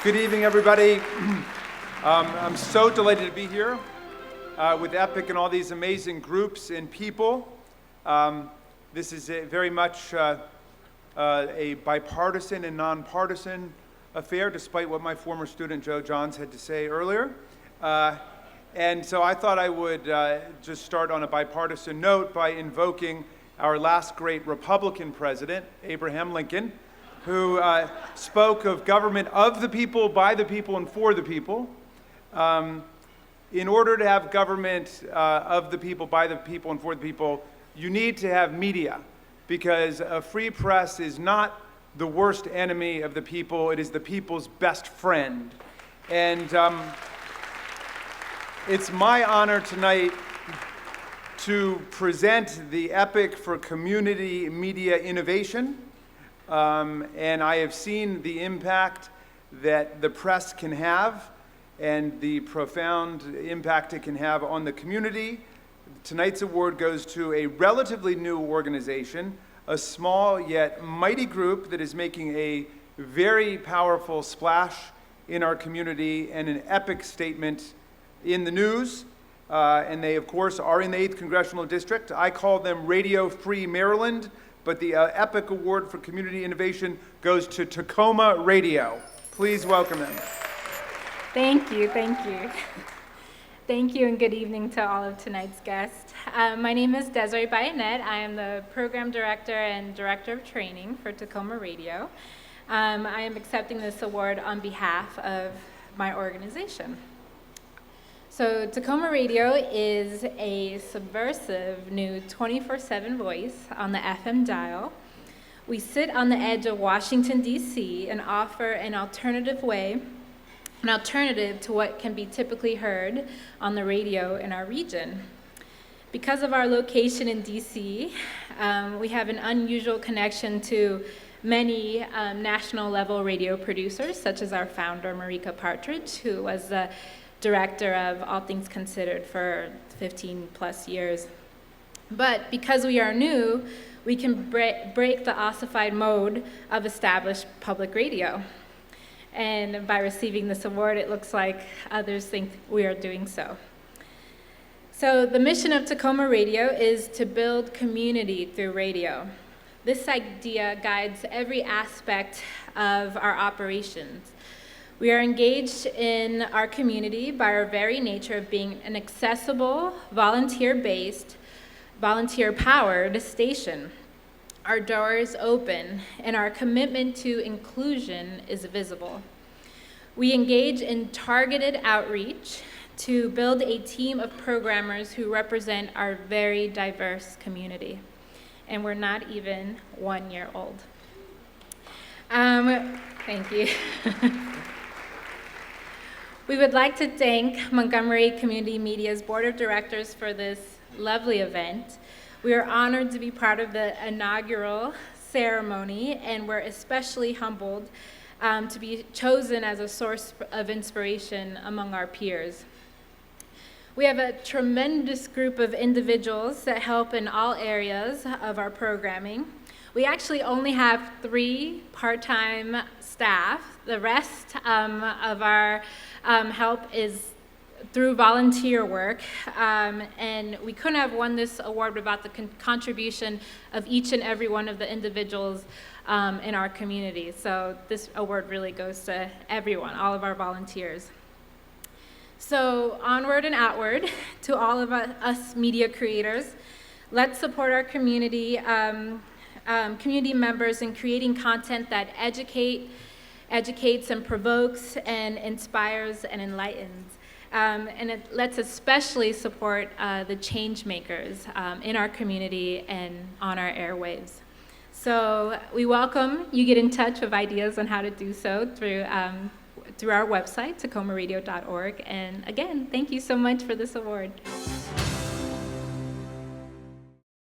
Good evening, everybody. I'm so delighted to be here with EPIC and all these amazing groups and people. This is very much a bipartisan and nonpartisan affair, despite what my former student Joe Johns had to say earlier. And so I thought I would just start on a bipartisan note by invoking our last great Republican president, Abraham Lincoln, who spoke of government of the people, by the people, and for the people. In order to have government of the people, by the people, and for the people, you need to have media, because a free press is not the worst enemy of the people, it is the people's best friend. And it's my honor tonight to present the EPIC for Community Media Innovation. And I have seen the impact that the press can have and the profound impact it can have on the community. Tonight's award goes to a relatively new organization, a small yet mighty group that is making a very powerful splash in our community and an epic statement in the news. And they, of course, are in the 8th Congressional District. I call them Radio Free Maryland, but the EPIC Award for Community Innovation goes to Takoma Radio. Please welcome them. Thank you, thank you. Thank you and good evening to all of tonight's guests. My name is Désirée Bayonet. I am the Program Director and Director of Training for Takoma Radio. I am accepting this award on behalf of my organization. So Takoma Radio is a subversive new 24/7 voice on the FM dial. We sit on the edge of Washington, D.C. and offer an alternative to what can be typically heard on the radio in our region. Because of our location in D.C., we have an unusual connection to many national level radio producers, such as our founder, Marika Partridge, who was the director of All Things Considered for 15 plus years. But because we are new, we can break the ossified mode of established public radio. And by receiving this award, it looks like others think we are doing so. So the mission of Takoma Radio is to build community through radio. This idea guides every aspect of our operations. We are engaged in our community by our very nature of being an accessible, volunteer-based, volunteer-powered station. Our door is open, and our commitment to inclusion is visible. We engage in targeted outreach to build a team of programmers who represent our very diverse community. And we're not even 1 year old. Thank you. We would like to thank Montgomery Community Media's Board of Directors for this lovely event. We are honored to be part of the inaugural ceremony, and we're especially humbled to be chosen as a source of inspiration among our peers. We have a tremendous group of individuals that help in all areas of our programming. We actually only have 3 part-time staff. The rest of our help is through volunteer work, and we couldn't have won this award without the contribution of each and every one of the individuals in our community. So this award really goes to everyone, all of our volunteers. So onward and outward to all of us media creators, let's support our community members in creating content that educates and provokes and inspires and enlightens. And let's especially support the change makers in our community and on our airwaves. So we welcome you get in touch with ideas on how to do so through our website, TakomaRadio.org. And again, thank you so much for this award.